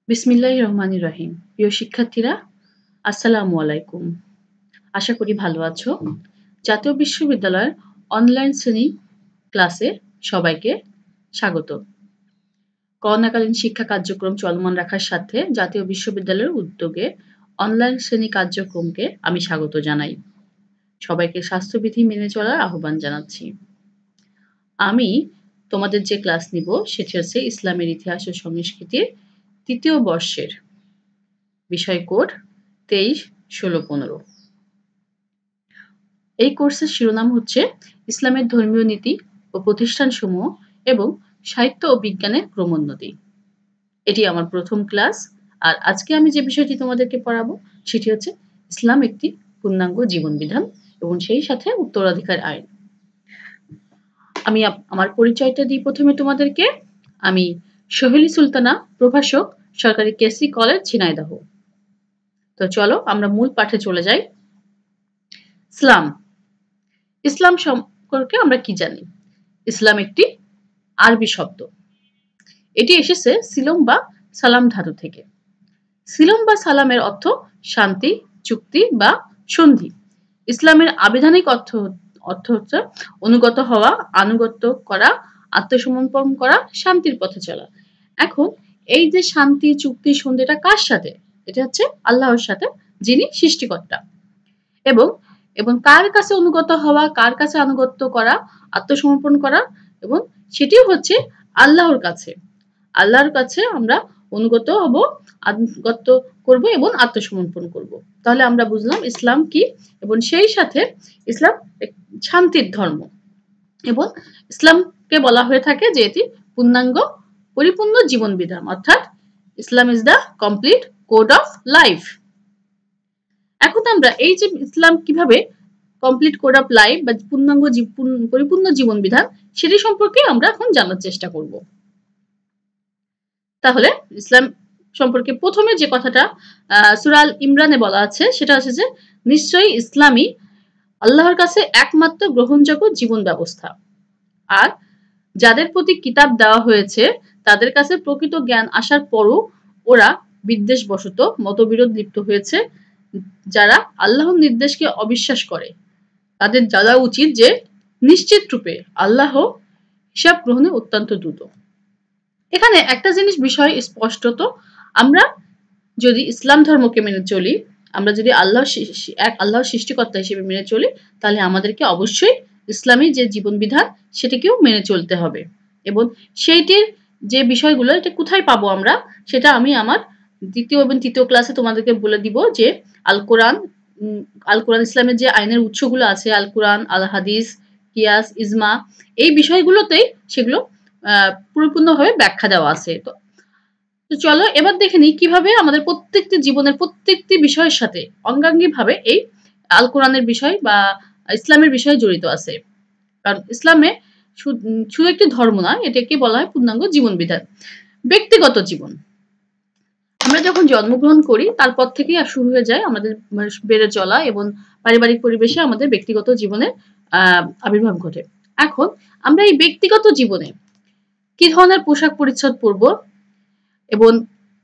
বিসমিল্লাহির রহমানির রহিম। প্রিয় শিক্ষার্থীরা, আসসালামু আলাইকুম। আশা করি ভালো আছো। জাতীয় বিশ্ববিদ্যালয়ের অনলাইন শ্রেণী ক্লাসে সবাইকে স্বাগত। করোনাকালীন শিক্ষা কার্যক্রম চলমান রাখার সাথে জাতীয় বিশ্ববিদ্যালয়ের উদ্যোগে অনলাইন শ্রেণী কার্যক্রমকে আমি স্বাগত জানাই। সবাইকে স্বাস্থ্যবিধি মেনে চলার আহ্বান জানাচ্ছি। আমি তোমাদের যে ক্লাস নিব সেটি হচ্ছে ইসলামের ইতিহাস ও সংস্কৃতির ৩য় বর্ষের বিষয় কোড ২৩, ১৬, ১৫। এই কোর্সের শিরোনাম হচ্ছে ইসলামের ধর্মীয় নীতি ও প্রতিষ্ঠানসমূহ এবং সাহিত্য ও বিজ্ঞানের ক্রমোন্নতি। এটি আমার প্রথম ক্লাস। আর আজকে আমি যে বিষয়টি তোমাদেরকে পড়াবো সেটি হচ্ছে ইসলাম একটি পূর্ণাঙ্গ জীবন বিধান এবং সেই সাথে উত্তরাধিকার আইন। আমি আমার পরিচয়টা দিই প্রথমে তোমাদেরকে। আমি সোহেলি সুলতানা, প্রভাষক, সরকারি কেসি কলেজ, ঝিনাইদহ। তো চলো আমরা মূল পাঠে চলে যাই। ইসলাম। ইসলাম সম্পর্কে আমরা কি জানি? ইসলাম একটি আরবি শব্দ। এটি এসেছে সিলম বা সালাম ধাতু থেকে। সিলম বা সালামের অর্থ শান্তি, চুক্তি বা সন্ধি। ইসলামের আবিধানিক অর্থ হচ্ছে অনুগত হওয়া, আনুগত্য করা, আত্মসমর্পণ করা, শান্তির পথে চলা। এখন এই যে শান্তি, চুক্তি, সন্ধি, এটা কার সাথে? এটা হচ্ছে আল্লাহর সাথে, যিনি সৃষ্টিকর্তা। এবং কার কাছে অনুগত হওয়া, কার কাছে আনুগত্য করা, আত্মসমর্পণ করা, এবং সেটিও হচ্ছে আল্লাহর কাছে। আল্লাহর কাছে আমরা অনুগত হব, আনুগত্য করব এবং আত্মসমর্পণ করব। তাহলে আমরা বুঝলাম ইসলাম কি, এবং সেই সাথে ইসলাম শান্তির ধর্ম। এবং ইসলামকে বলা হয়ে থাকে যে এটি পূর্ণাঙ্গ পরিপূর্ণ জীবন বিধান, অর্থাৎ Islam is the complete code of life. এখন আমরা এই যে ইসলাম কিভাবে কমপ্লিট কোড অফ লাইফ বা পূর্ণাঙ্গ পরিপূর্ণ জীবন বিধান, সেটি সম্পর্কে আমরা এখন জানার চেষ্টা করব। তাহলে ইসলাম সম্পর্কে প্রথমে যে কথাটা সূরা আল ইমরানে বলা আছে সেটা হচ্ছে যে নিশ্চয়ই ইসলামই আল্লাহর কাছে একমাত্র গ্রহণযোগ্য জীবন ব্যবস্থা। আর যাদের প্রতি কিতাব দেওয়া হয়েছে তাদের কাছে প্রকৃত জ্ঞান আসার পরও ওরা বিদ্বেষবশত মতবিরোধ লিপ্ত হয়েছে। যারা আল্লাহর নির্দেশকে অবিশ্বাস করে তাদের জানা উচিত যে নিশ্চিত রূপে আল্লাহ হিসাব গ্রহণে অত্যন্ত দ্রুত। এখানে একটা জিনিস বিষয় স্পষ্টত, আমরা যদি ইসলাম ধর্মকে মেনে চলি, আমরা যদি আল্লাহর সৃষ্টিকর্তা হিসেবে মেনে চলি, তাহলে আমাদেরকে অবশ্যই ইসলামী যে জীবন বিধান সেটাকেও মেনে চলতে হবে। এবং সেইটির যে বিষয়গুলো, এটা কোথায় পাবো আমরা, সেটা আমি আমার দ্বিতীয় এবং তৃতীয় ক্লাসে তোমাদেরকে বলে দিব। যে আল কোরআন ইসলামের যে আইনের উৎসগুলো আছে, আল কোরআন, আল হাদিস, কিয়াস, ইজমা, এই বিষয়গুলোতেই সেগুলো পরিপূর্ণভাবে ব্যাখ্যা দেওয়া আছে। তো চলো এবার দেখে নিই কিভাবে আমাদের প্রত্যেকটি জীবনের প্রত্যেকটি বিষয়ের সাথে অঙ্গাঙ্গিভাবে এই আল কোরআনের বিষয় বা ইসলামের বিষয় জড়িত আছে। কারণ ইসলামে শুধু একটি ধর্ম না, এটাকে বলা হয় পূর্ণাঙ্গ জীবন বিধান। ব্যক্তিগত জীবন, আমরা যখন জন্মগ্রহণ করি তারপর থেকেই শুরু হয়ে যায় আমাদের বেড়ে চলা এবং পারিবারিক পরিবেশে আমাদের ব্যক্তিগত জীবনের আবির্ভাব ঘটে। এখন আমরা এই ব্যক্তিগত জীবনে কি ধরনের পোশাক পরিচ্ছদ পরব এবং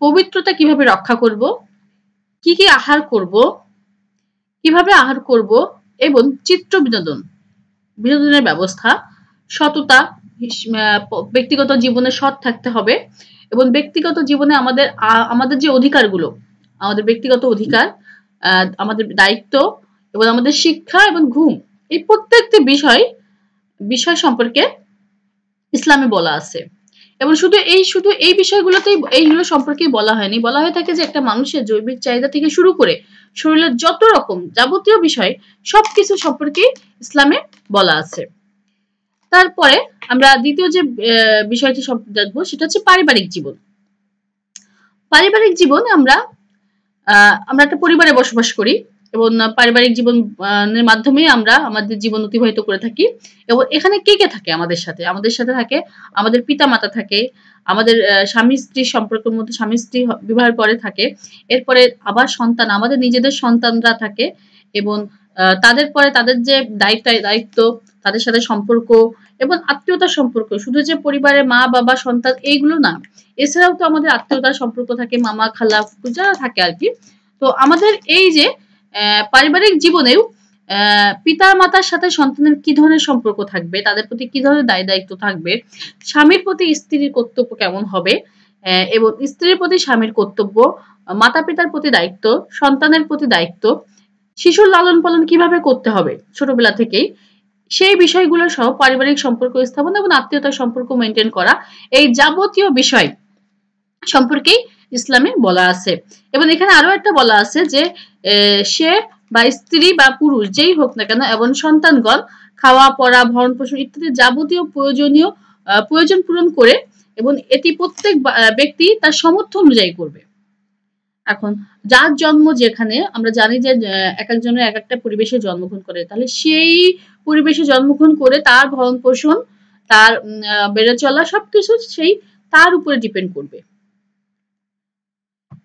পবিত্রতা কিভাবে রক্ষা করব, কি কি আহার করব, কিভাবে আহার করব, এবং চিত্র বিনোদনের ব্যবস্থা, সততা, ব্যক্তিগত জীবনে সৎ থাকতে হবে, এবং ব্যক্তিগত জীবনে আমাদের যে অধিকারগুলো, আমাদের ব্যক্তিগত অধিকার, আমাদের দায়িত্ব এবং আমাদের শিক্ষা এবং ঘুম, এই প্রত্যেকটি বিষয় সম্পর্কে ইসলামে বলা আছে। এবং শুধু এই বিষয়গুলোতেই এইগুলো সম্পর্কেই বলা হয়নি, বলা হয়ে থাকে যে একটা মানুষের জৈবিক চাহিদা থেকে শুরু করে শরীরের যত রকম যাবতীয় বিষয় সবকিছু সম্পর্কে ইসলামে বলা আছে। তারপরে আমরা দ্বিতীয় যে বিষয়টি দেখবো সেটা হচ্ছে পারিবারিক জীবন। পারিবারিক জীবন আমরা একটা পরিবারে বসবাস করি এবং পারিবারিক জীবনের মাধ্যমে আমরা আমাদের জীবন অতিবাহিত করে থাকি। এবং এখানে কে কে থাকে আমাদের সাথে? আমাদের সাথে থাকে আমাদের পিতা মাতা থাকে, আমাদের স্বামী স্ত্রীর সম্পর্কের মধ্যে স্বামী স্ত্রী বিবাহের পরে থাকে, এরপরে আবার সন্তান, আমাদের নিজেদের সন্তানরা থাকে, এবং তাদের পরে তাদের যে দায়িত্ব, তাদের সাথে সম্পর্ক, এবং আত্মীয়তার সম্পর্ক, শুধু যে পরিবারের মা বাবা সন্তান এইগুলো না, এছাড়াও তো আমাদের আত্মীয়তার সম্পর্ক থাকে, মামা খালা যারা থাকে আর কি। তো আমাদের এই যে পারিবারিক জীবনেও পিতা মাতার সাথে সন্তানের কি ধরনের সম্পর্ক থাকবে, তাদের প্রতি কি ধরনের দায় দায়িত্ব থাকবে, স্বামীর প্রতি স্ত্রীর কর্তব্য কেমন হবে, এবং স্ত্রীর প্রতি স্বামীর কর্তব্য, মাতা পিতার প্রতি দায়িত্ব, সন্তানের প্রতি দায়িত্ব, শিশুর লালন পালন কিভাবে করতে হবে ছোটবেলা থেকেই, সেই বিষয়গুলো সহ পারিবারিক সম্পর্ক স্থাপন এবং আত্মীয়তার সম্পর্ক মেনটেন করা, এই যাবতীয় বিষয় সম্পর্কেই ইসলামে বলা আছে। এবং এখানে আরো একটা বলা আছে যে সে বা স্ত্রী বা পুরুষ যেই হোক না কেন এবং সন্তানগণ খাওয়া পড়া ভরণ পোষণ ইত্যাদি যাবতীয় প্রয়োজন পূরণ করে, এবং এটি প্রত্যেক ব্যক্তি তার সামর্থ্য অনুযায়ী করবে। এখন যার জন্ম যেখানে, আমরা জানি যে এক একজনের এক একটা পরিবেশে জন্মগ্রহণ করে, তাহলে সেই পরিবেশে জন্মগ্রহণ করে তার ভরণ পোষণ, তার বেড়ে চলা সবকিছু সেই তার উপরে ডিপেন্ড করবে।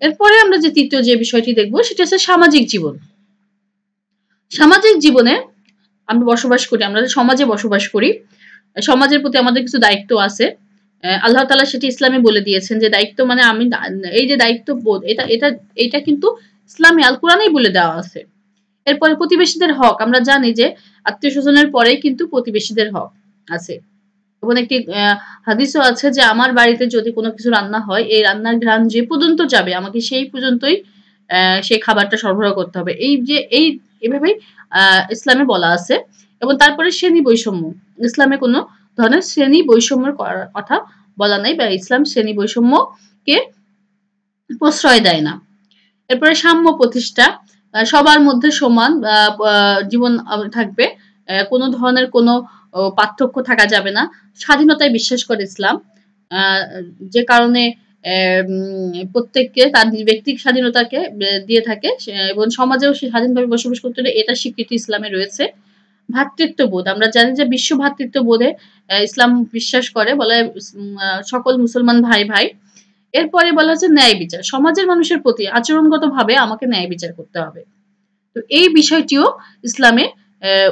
এরপরে আমরা যে তৃতীয় যে বিষয়টি দেখব সেটা হচ্ছে সামাজিক জীবন। সামাজিক জীবনে আমরা বসবাস করি, আমরা সমাজে বসবাস করি, সমাজের প্রতি আমাদের কিছু দায়িত্ব আছে। আল্লাহ তাআলা সেটি ইসলামে বলে দিয়েছেন যে দায়িত্ব মানে আমি এই যে দায়িত্ববোধ, এটা কিন্তু ইসলামে আল কোরআনেই বলে দেওয়া আছে। এরপরে প্রতিবেশীদের হক, আমরা জানি যে আত্মীয় স্বজনের পরেই কিন্তু প্রতিবেশীদের হক আছে। এবং একটি হাদিসও আছে যে আমার বাড়িতে যদি কোনো কিছু রান্না হয়, এই রান্নার ঘ্রাণ যে পর্যন্ত যাবে আমাকে সেই পর্যন্তই সেই খাবারটা সরবরাহ করতে হবে। এইভাবেই ইসলামে বলা আছে। এবং তারপরে শ্রেণী বৈষম্য, ইসলামে কোনো ধরনের শ্রেণী বৈষম্যের কথা বলা নাই, বা ইসলাম শ্রেণী বৈষম্যকে প্রশ্রয় দেয় না। এরপরে সাম্য প্রতিষ্ঠা, সবার মধ্যে সমান জীবন থাকবে, কোনো ধরনের কোনো পার্থক্য থাকা যাবে না। স্বাধীনতায় বিশ্বাস করে ইসলাম, যে কারণে প্রত্যেককে তার ব্যক্তিক স্বাধীনতাকে দিয়ে থাকে, এবং সমাজেও সে স্বাধীনভাবে বসবাস করতে হলে এটা স্বীকৃতি ইসলামে রয়েছে। ভ্রাতৃত্ববোধ, আমরা জানি যে বিশ্ব ভ্রাতৃত্ববোধে ইসলাম বিশ্বাস করে, বলে সকল মুসলমান ভাই ভাই। এরপরে বলা হচ্ছে ন্যায় বিচার, সমাজের মানুষের প্রতি আচরণগতভাবে আমাকে ন্যায় বিচার করতে হবে। তো এই বিষয়টিও ইসলামে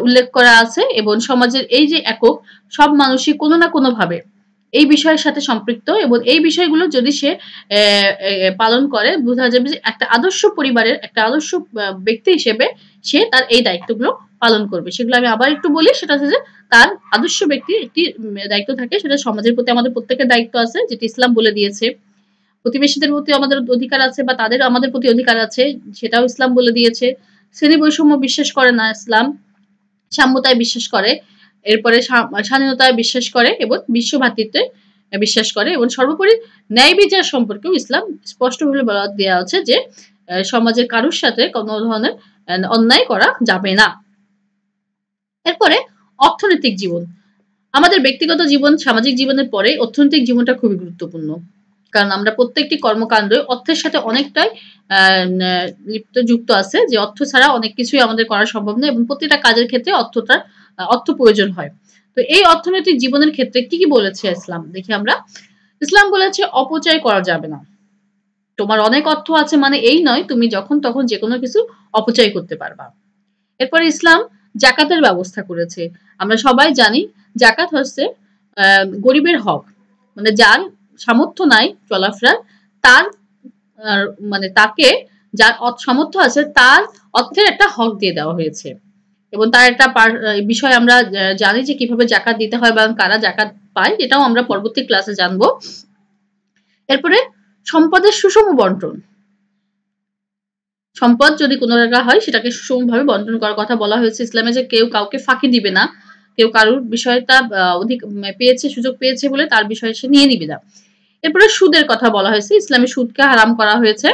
উল্লেখ করা আছে, এবং সমাজের এই যে একক, সব মানুষই কোনো না কোনো ভাবে এই বিষয়ের সাথে সম্পৃক্ত, এবং এই বিষয়গুলো যদি সে পালন করে, বোঝা যাবে যে একটা আদর্শ পরিবারের একটা আদর্শ ব্যক্তি হিসেবে সে তার এই দায়িত্বগুলো পালন করবে। সেগুলো আমি আবার একটু বলি, সেটা হচ্ছে যে তার আদর্শ ব্যক্তির একটি দায়িত্ব থাকে, সেটা সমাজের প্রতি আমাদের প্রত্যেকের দায়িত্ব আছে, যেটি ইসলাম বলে দিয়েছে। প্রতিবেশীদের প্রতি আমাদের অধিকার আছে, বা তাদের আমাদের প্রতি অধিকার আছে, সেটাও ইসলাম বলে দিয়েছে। শ্রেণী বৈষম্য বিশ্বাস করে না ইসলাম, সাম্যতায় বিশ্বাস করে, এরপরে স্বাধীনতায় বিশ্বাস করে, এবং বিশ্ব ভ্রাতৃত্বে বিশ্বাস করে, এবং সর্বোপরি ন্যায় বিচার সম্পর্কেও ইসলাম স্পষ্টভাবে বলা দেওয়া আছে যে সমাজের কারোর সাথে কোনো ধরনের অন্যায় করা যাবে না। এরপরে অর্থনৈতিক জীবন, আমাদের ব্যক্তিগত জীবন সামাজিক জীবনের পরে অর্থনৈতিক জীবনটা খুবই গুরুত্বপূর্ণ, কারণ আমরা প্রত্যেকটি কর্মকাণ্ড অর্থের সাথে অনেকটাই যুক্ত আছে, যে অর্থ ছাড়া অনেক কিছুই আমাদের করা সম্ভব নয়, এবং প্রতিটা কাজের ক্ষেত্রে অর্থ প্রয়োজন হয়। তো এই অর্থনৈতিক জীবনের ক্ষেত্রে কি কি বলেছে ইসলাম, দেখি আমরা। ইসলাম বলেছে অপচয় করা যাবে না। তোমার অনেক অর্থ আছে মানে এই নয় তুমি যখন তখন যে কোনো কিছু অপচয় করতে পারবা। এরপরে ইসলাম জাকাতের ব্যবস্থা করেছে। আমরা সবাই জানি জাকাত হচ্ছে গরিবের হক, মানে যার সামর্থ্য নাই চলাফেরার, তার মানে তাকে যার সামর্থ্য আছে তার অর্থের একটা হক দিয়ে দেওয়া হয়েছে, এবং তার একটা বিষয় আমরা জানি যে কিভাবে জাকাত দিতে হয় বা কারা জাকাত পায়, এটাও আমরা পরবর্তী ক্লাসে জানবো। এরপরে সম্পদের সুষম বন্টন, সম্পদ যদি কোনো জায়গা হয় সেটাকে সুষমভাবে বন্টন করার কথা বলা হয়েছে ইসলামে, যে কেউ কাউকে ফাঁকি দিবে না, কেউ কারোর বিষয়টা অধিক পেয়েছে সুযোগ পেয়েছে বলে তার বিষয় সে নিয়ে নিবে না। এরপরে সুদের কথা বলা হয়েছে, ইসলামে সুদকে হারাম করা হয়েছে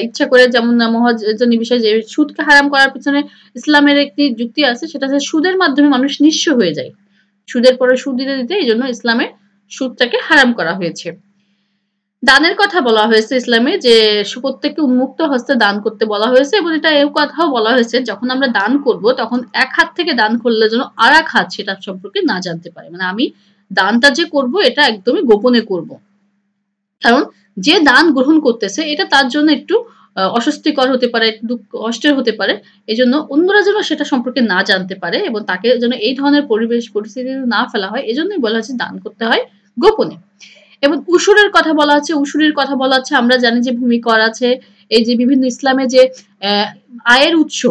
ইচ্ছা করে, যেমন মহাজনী বিষয় যে সুদকে হারাম করার পিছনে ইসলামের একটি যুক্তি আছে, সেটা হচ্ছে সুদের মাধ্যমে মানুষ নিঃস্ব হয়ে যায়, সুদের পরে সুদ দিতে দিতে, এই জন্য ইসলামে সুদটাকে হারাম করা হয়েছে। দানের কথা বলা হয়েছে ইসলামে, যে প্রত্যেককে উন্মুক্ত হস্তে দান করতে বলা হয়েছে, এবং এটা এই কথাও বলা হয়েছে যখন আমরা দান করব তখন এক হাত থেকে দান করলে যেন আর এক হাত সেটা সম্পর্কে না জানতে পারে, মানে আমি দানটা যে করব এটা একদমই গোপনে করব, কারণ যে দান গ্রহণ করতেছে এটা তার জন্য একটু অস্বস্তিকর হতে পারে, দুঃখ কষ্টের হতে পারে। এজন্য অন্যরা যেন সেটা সম্পর্কে না জানতে পারে এবং তাকে যেন এই ধরনের পরিবেশ পরিস্থিতিতে না ফেলা হয়, এজন্যই বলা হচ্ছে দান করতে হয় গোপনে। এবং উসুরের কথা বলা আছে, উসুরির কথা বলা আছে। আমরা জানি যে ভূমিকর আছে, এই যে বিভিন্ন ইসলামে যে আয়ের উৎস,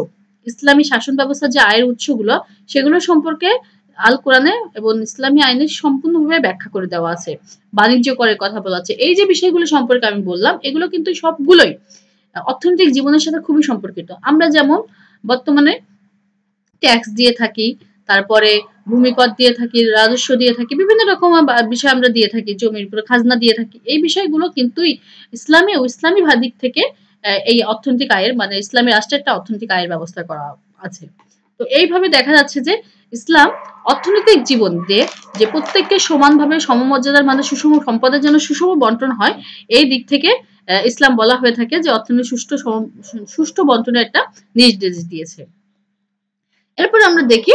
ইসলামী শাসন ব্যবস্থার যে আয়ের উৎসগুলো, সেগুলো সম্পর্কে আল কোরআনে এবং ইসলামী আইনে সম্পূর্ণভাবে ব্যাখ্যা করে দেওয়া আছে। বাণিজ্য করের কথা বলা আছে। এই যে বিষয়গুলো সম্পর্কে আমি বললাম, এগুলো কিন্তু সবগুলোই অর্থনৈতিক জীবনের সাথে খুবই সম্পর্কিত। আমরা যেমন বর্তমানে ট্যাক্স দিয়ে থাকি, তারপরে ভূমিকর দিয়ে থাকি, রাজস্ব দিয়ে থাকি, বিভিন্ন রকম বিষয় আমরা দিয়ে থাকি, জমির উপরে খাজনা দিয়ে থাকি। এই বিষয়গুলো কিন্তু ইসলামে ও ইসলামী দিক থেকে এই অর্থনৈতিক আয়ের মানে ইসলামী রাষ্ট্রের একটা অর্থনৈতিক আয়ের ব্যবস্থা করা আছে। তো এইভাবে দেখা যাচ্ছে যে ইসলাম অর্থনৈতিক জীবন দিয়ে যে প্রত্যেককে সমানভাবে সমমর্যাদার মানে সুষম সম্পদের জন্য সুষম বন্টন হয়, এই দিক থেকে ইসলাম বলা হয়ে থাকে যে অর্থনৈতিক সুষ্ঠু বন্টনের একটা নির্দেশ দিয়েছে। এরপর আমরা দেখি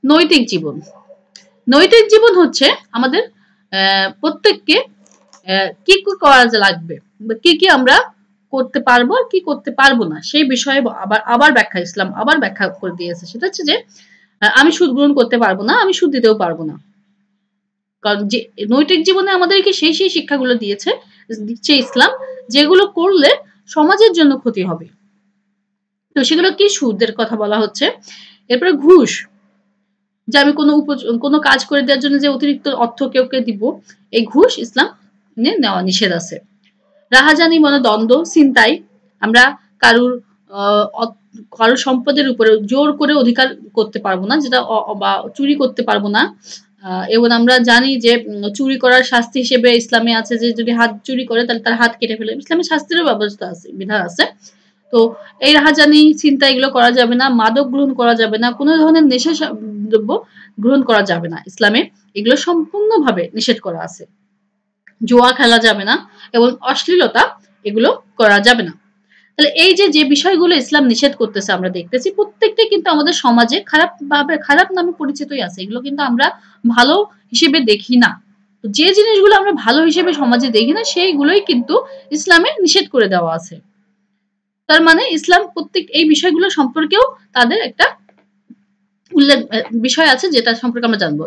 নৈতিক জীবন। নৈতিক জীবন হচ্ছে আমাদের প্রত্যেককে কি কি করা লাগবে, কি কি আমরা করতে পারবো আর কি করতে পারবো না, সেই বিষয়ে আবার ব্যাখ্যা ইসলাম আবার ব্যাখ্যা করে দিয়েছে। সেটা হচ্ছে যে আমি সুদ গ্রহণ করতে পারবো না, আমি সুদ দিতেও পারবো না। কারণ যে নৈতিক জীবনে আমাদেরকে সেই শিক্ষাগুলো দিচ্ছে ইসলাম, যেগুলো করলে সমাজের জন্য ক্ষতি হবে। তো সেগুলো কি? সুদের কথা বলা হচ্ছে। এরপরে ঘুষ, যে আমি কোনো কাজ করে দেওয়ার জন্য যে অতিরিক্ত অর্থ কেউকে দিব, এই ঘুষ ইসলাম নেওয়া নিষেধ আছে। রাহাজানি মানে দ্বন্দ্ব, ছিনতাই, আমরা কারুর সম্পদের উপরে জোর করে অধিকার করতে পারবো না, যেটা বা চুরি করতে পারবো না। এবং আমরা জানি যে চুরি করার শাস্তি হিসেবে ইসলামে আছে যে যদি হাত চুরি করে তাহলে তার হাত কেটে ফেলে, ইসলামের শাস্তিরও ব্যবস্থা আছে, বিধান আছে। তো এই রাহাজানি, ছিনতাই এগুলো করা যাবে না, মাদক গ্রহণ করা যাবে না, কোনো ধরনের নেশা দ্রব্য গ্রহণ করা যাবে না, ইসলামে এগুলো সম্পূর্ণভাবে নিষেধ করা আছে। জুয়া খেলা যাবে না এবং অশ্লীলতা এগুলো করা যাবে না। তাহলে এই যে বিষয়গুলো ইসলাম নিষেধ করতেছে আমরা দেখতেছি, প্রত্যেকটা কিন্তু আমাদের সমাজে খারাপ নামে পরিচিতই আছে। এগুলো কিন্তু আমরা ভালো হিসেবে দেখি না। তো যে জিনিসগুলো আমরা ভালো হিসেবে সমাজে দেখি না, সেইগুলোই কিন্তু ইসলামে নিষেধ করে দেওয়া আছে। তার মানে ইসলাম প্রত্যেক এই বিষয়গুলো সম্পর্কেও তাদের একটা উল্লেখ বিষয় আছে, যেটা সম্পর্কে আমরা জানবো।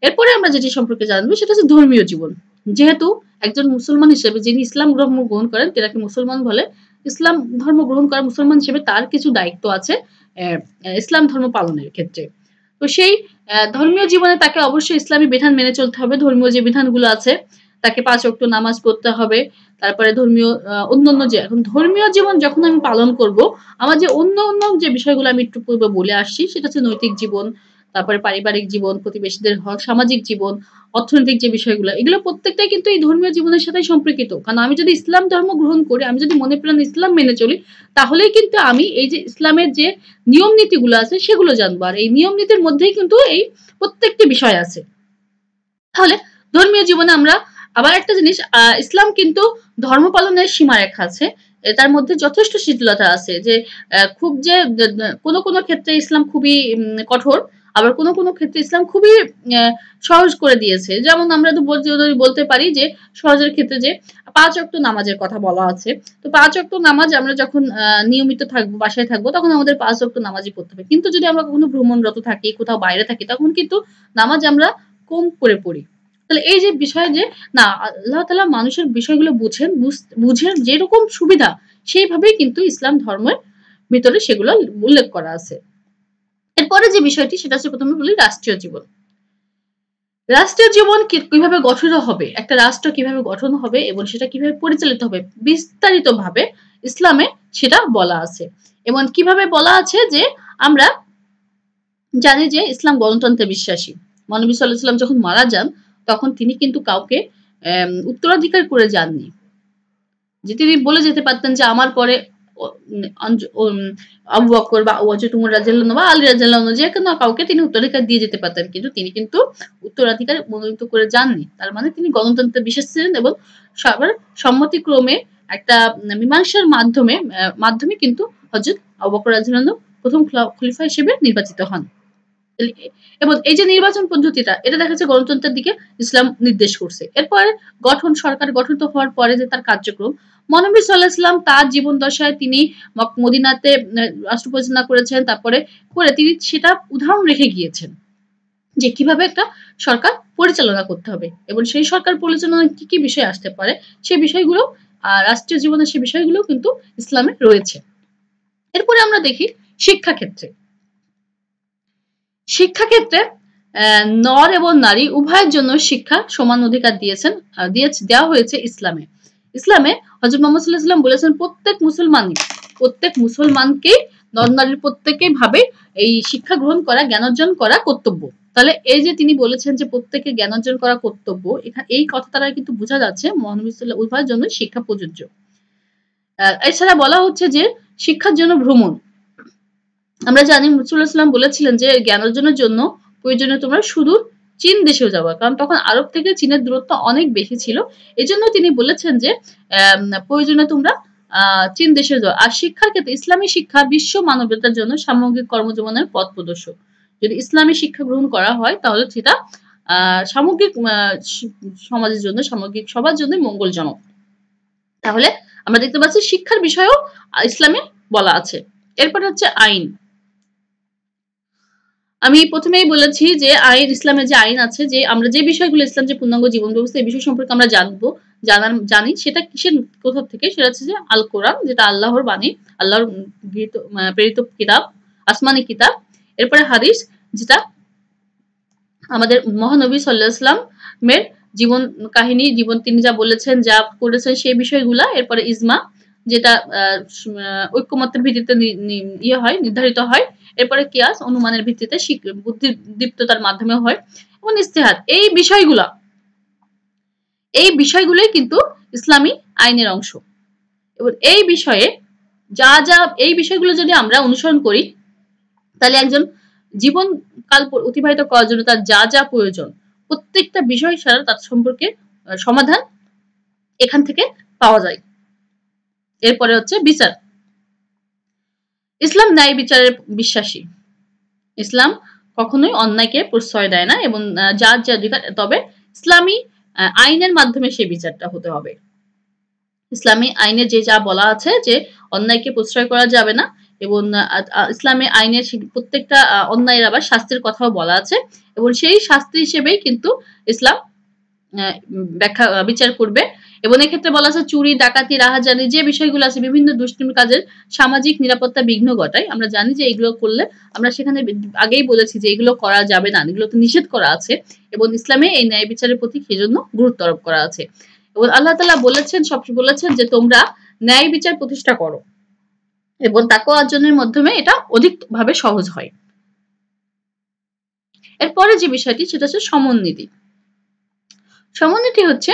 এরপরে আমরা যেটি সম্পর্কে জানবো সেটা হচ্ছে ধর্মীয় জীবন। যেহেতু একজন মুসলমান হিসেবে যিনি ইসলাম ধর্ম গ্রহণ করেন তাকে মুসলমান বলে, ইসলাম ধর্ম গ্রহণ করা মুসলমান হিসেবে তার কিছু দায়িত্ব আছে ইসলাম ধর্ম পালনের ক্ষেত্রে। তো সেই ধর্মীয় জীবনে তাকে অবশ্যই ইসলামী বিধান মেনে চলতে হবে। ধর্মীয় যে বিধানগুলো আছে, তাকে 5 ওয়াক্ত নামাজ পড়তে হবে। তারপরে ধর্মীয় অন্যান্য যে এখন ধর্মীয় জীবন যখন আমি পালন করব, আমার যে অন্য যে বিষয়গুলো আমি একটু পূর্বে বলে আসছি, সেটা হচ্ছে নৈতিক জীবন, তারপরে পারিবারিক জীবন, প্রতিবেশীদের হক, সামাজিক জীবন, অর্থনৈতিক যে বিষয়গুলো, এগুলো প্রত্যেকটাই কিন্তু এই ধর্মীয় জীবনের সাথেই সম্পর্কিত। কারণ আমি যদি ইসলাম ধর্ম গ্রহণ করি, আমি যদি মনে প্রাণে ইসলাম মেনে চলি, তাহলেই কিন্তু আমি এই যে ইসলামের যে নিয়ম নীতিগুলো আছে সেগুলো জানবো। আর এই নিয়ম নীতির মধ্যেই কিন্তু এই প্রত্যেকটি বিষয় আছে। তাহলে ধর্মীয় জীবনে আমরা আবার একটা জিনিস, ইসলাম কিন্তু ধর্ম পালনের সীমারেখা আছে, তার মধ্যে যথেষ্ট শিথিলতা আছে। যে খুব যে কোনো ক্ষেত্রে ইসলাম খুবই কঠোর, আবার কোনো ক্ষেত্রে ইসলাম খুবই সহজ করে দিয়েছে। যেমন আমরা তো বলতে পারি যে সহজের ক্ষেত্রে যে 5 ওয়াক্ত নামাজের কথা বলা আছে। তো 5 ওয়াক্ত নামাজ আমরা যখন নিয়মিত থাকবো, বাসায় থাকবো, তখন আমাদের 5 ওয়াক্ত নামাজই পড়তে হবে। কিন্তু যদি আমরা কখনো ভ্রমণরত থাকি, কোথাও বাইরে থাকি, তখন কিন্তু নামাজ আমরা কম করে পড়ি। তাহলে এই যে বিষয় যে না, আল্লাহ তাআলা মানুষের বিষয়গুলো বুঝে যেরকম সুবিধা সেইভাবেই কিন্তু ইসলাম ধর্মের ভিতরে সেগুলো উল্লেখ করা আছে। এরপরে যে বিষয়টি সেটা হচ্ছে, প্রথমে বলি রাষ্ট্রীয় জীবন। রাষ্ট্রীয় জীবন কিভাবে গঠিত হবে, একটা রাষ্ট্র কিভাবে গঠন হবে এবং সেটা কিভাবে পরিচালিত হবে, বিস্তারিতভাবে ইসলামে সেটা বলা আছে। এবং কিভাবে বলা আছে যে আমরা জানি যে ইসলাম গণতন্ত্রে বিশ্বাসী। মহানবী সাল্লাল্লাহু আলাইহি ওয়াসাল্লাম যখন মারা যান, তখন তিনি কিন্তু কাউকে উত্তরাধিকার করে যাননি। যে তিনি বলে যেতে পারতেন যে আমার পরে আবু বকর বা ওমর রাদিয়াল্লাহু আনহু বা আলী রাদিয়াল্লাহু আনহু যে কোনো কাউকে তিনি উত্তরাধিকার দিয়ে যেতে পারতেন, কিন্তু তিনি কিন্তু উত্তরাধিকার মনোনীত করে যাননি। তার মানে তিনি গণতন্ত্রে বিশ্বাসী ছিলেন এবং সবার সম্মতিক্রমে একটা মীমাংসার মাধ্যমে কিন্তু হযরত আবু বকর রাদিয়াল্লাহু আনহু প্রথম খলিফা হিসেবে নির্বাচিত হন। এবং এই যে নির্বাচন পদ্ধতিটা, এটা দেখা যাচ্ছে গণতন্ত্রের দিকে ইসলাম নির্দেশ করছে। এরপরে সরকার গঠিত হওয়ার পরে যে তার কার্যক্রম, মহানবী সাল্লাল্লাহু আলাইহি ওয়াসাল্লাম তার জীবন দশায় তিনি মদিনাতে রাষ্ট্র পরিচালনা করেছেন, তারপরে তিনি সেটা উদাহরণ রেখে গিয়েছেন যে কিভাবে একটা সরকার পরিচালনা করতে হবে এবং সেই সরকার পরিচালনায় কি, কি বিষয় আসতে পারে সেই বিষয়গুলো রাষ্ট্রীয় জীবনের সেই বিষয়গুলো কিন্তু ইসলামে রয়েছে। এরপরে আমরা দেখি শিক্ষাক্ষেত্রে। শিক্ষাক্ষেত্রে নর এবং নারী উভয়ের জন্য শিক্ষা সমান অধিকার দেওয়া হয়েছে ইসলামে। ইসলামে হযরত মুহাম্মদ সাল্লাল্লাহু আলাইহি ওয়াসাল্লাম বলেছেন প্রত্যেক মুসলমানকে নর নারীর প্রত্যেকেই ভাবে এই শিক্ষা গ্রহণ করা, জ্ঞান অর্জন করা কর্তব্য। তাহলে এই যে তিনি বলেছেন যে প্রত্যেকের জ্ঞান অর্জন করা কর্তব্য, এই কথা দ্বারা কিন্তু বোঝা যাচ্ছে মহানবী সাল্লাল্লাহু উভয়ের জন্য শিক্ষা প্রযোজ্য। এছাড়া বলা হচ্ছে যে শিক্ষার জন্য ভ্রমণ। আমরা জানি রাসূলুল্লাহ সাল্লাল্লাহু আলাইহি ওয়াসাল্লাম বলেছিলেন যে জ্ঞান অর্জনের জন্য প্রয়োজনে তোমরা সুদূর চীন দেশেও যাবা, কারণ তখন আরব থেকে চীনের দূরত্ব অনেক বেশি ছিল। এজন্য তিনি বলেছেন যে প্রয়োজনে তোমরা চীন দেশে যাও। আর শিক্ষার ক্ষেত্রে ইসলামী শিক্ষা বিশ্ব মানবতার জন্য সামগ্রিক কর্মজীবনের পথ প্রদর্শক। যদি ইসলামী শিক্ষা গ্রহণ করা হয় তাহলে সেটা সামগ্রিক সমাজের জন্য, সামগ্রিক সবার জন্য মঙ্গলজনক। তাহলে আমরা দেখতে পাচ্ছি শিক্ষার বিষয়েও ইসলামে বলা আছে। এরপর হচ্ছে আইন। আমি প্রথমেই বলেছি যে ইসলামের যে আইন আছে, যে আমরা যে বিষয়গুলো ইসলাম যে পূর্ণাঙ্গ জীবন ব্যবস্থা, এই বিষয় সম্পর্কে আমরা জানি সেটা কোথা থেকে, সেটা হচ্ছে যে আল কোরআন, যেটা আল্লাহর বাণী, আল্লাহর প্রেরিত কিতাব, আসমানি কিতাব। এরপরে হাদিস, যেটা আমাদের মহানবী সাল্লাল্লাহু আলাইহি ওয়াসাল্লামের জীবন কাহিনী, তিনি যা বলেছেন, যা করেছেন সেই বিষয়গুলা। এরপরে ইজমা, যেটা ঐক্যমত্যের ভিত্তিতে নির্ধারিত হয়। এরপরে কিয়াস, অনুমানের ভিত্তিতে বুদ্ধির দীপ্ততার মাধ্যমে হয়। এবং ইজতিহাদ, এই বিষয়গুলোই কিন্তু ইসলামী আইনের অংশ। এবং এই বিষয়গুলো যদি আমরা অনুসরণ করি, তাহলে একজন জীবনকাল অতিবাহিত করার জন্য তার যা যা প্রয়োজন, প্রত্যেকটা বিষয় ছাড়া তার সম্পর্কে সমাধান এখান থেকে পাওয়া যায়। এরপরে হচ্ছে বিচার। ইসলাম ন্যায় বিচারের বিশ্বাসী। ইসলাম কখনোই অন্যায়কে প্রশ্রয় দেয় না এবং যার যা অধিকার, তবে ইসলামী আইনের মাধ্যমে সেই বিচারটা হতে হবে। ইসলামী আইনে যে যা বলা আছে যে অন্যায়কে প্রশ্রয় করা যাবে না, এবং ইসলামী আইনের প্রত্যেকটা অন্যায়ের আবার শাস্তির কথাও বলা আছে, এবং সেই শাস্তি হিসেবেই কিন্তু ইসলাম বিচার করবে। এবং এক্ষেত্রে বলা আছে চুরি, ডাকাতি, রাহাজানি, যে বিষয়গুলো আছে, বিভিন্ন দুষ্কর্মী কাজের সামাজিক নিরাপত্তা বিঘ্ন ঘটায়। আমরা জানি যে এগুলো করলে, আমরা সেখানে আগেই বলেছি যে এগুলো করা যাবে না, এগুলো তো নিষেধ করা আছে, এবং ইসলামে এই ন্যায় বিচারের প্রতি সেজন্য গুরুত্ব আরোপ করা আছে। এবং আল্লাহ তাআলা বলেছেন যে তোমরা ন্যায় বিচার প্রতিষ্ঠা করো, এবং তাকওয়া অর্জনের মাধ্যমে এটা অধিকভাবে সহজ হয়। এরপরে যে বিষয়টি, সেটা হচ্ছে সমন্বিতি। সমন্বিতি হচ্ছে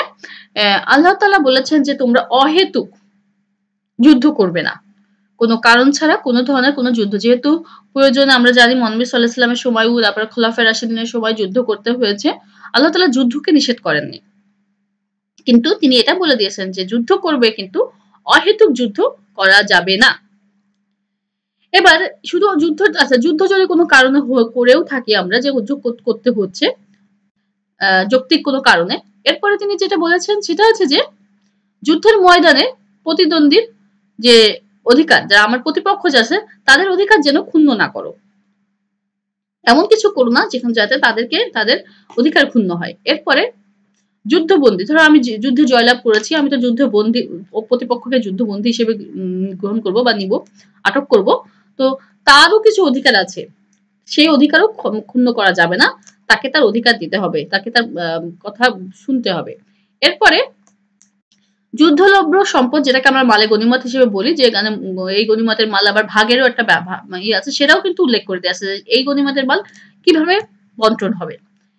আল্লাহ তাআলা বলেছেন যে তোমরা অহেতুক যুদ্ধ করবে না, কোনো কারণ ছাড়া কোনো ধরনের কোনো যুদ্ধ। যেহেতু প্রয়োজনে আমরা জানি মহানবী সাল্লাল্লাহু আলাইহি ওয়াসাল্লামের সময়ও, তারপরে খোলাফায়ে রাশিদিনের সময় যুদ্ধ করতে হয়েছে। আল্লাহ তাআলা যুদ্ধকে নিষেধ করেননি, কিন্তু তিনি এটা বলে দিয়েছেন যে যুদ্ধ করবে, কিন্তু অহেতুক যুদ্ধ করা যাবে না। এবার শুধু যুদ্ধ যদি কোনো কারণে করেও থাকি আমরা, যে যুদ্ধ করতে হচ্ছে যৌক্তিক কোনো কারণে, এরপরে তিনি যেটা বলেছেন সেটা হচ্ছে যে যুদ্ধের ময়দানে প্রতিদ্বন্দ্বীর যে অধিকার, যারা আমার প্রতিপক্ষ আছে, তাদের অধিকার যেন ক্ষুণ্ণ না করো। এমন কিছু করো না যেখানে যাতে তাদের অধিকার ক্ষুণ্ণ হয়। এরপরে যুদ্ধবন্দী, ধরো আমি যুদ্ধে জয়লাভ করেছি, আমি তো যুদ্ধবন্দী, প্রতিপক্ষকে যুদ্ধবন্দী হিসেবে গ্রহণ করব বা নিব, আটক করব, তো তারও কিছু অধিকার আছে, সেই অধিকারও ক্ষুণ্ণ করা যাবে না, তাকে তার অধিকার দিতে হবে, তাকে তার কথা শুনতে হবে। এরপরে যুদ্ধলব্ধ সম্পদ, যেটাকে আমরা মালে গনিমত হিসেবে বলি, যে এই গনিমতের মাল আবার ভাগেরও একটা আছে, সেটাও কিন্তু উল্লেখ করে দেওয়া আছে এই গনিমতের মাল কিভাবে বন্টন হবে।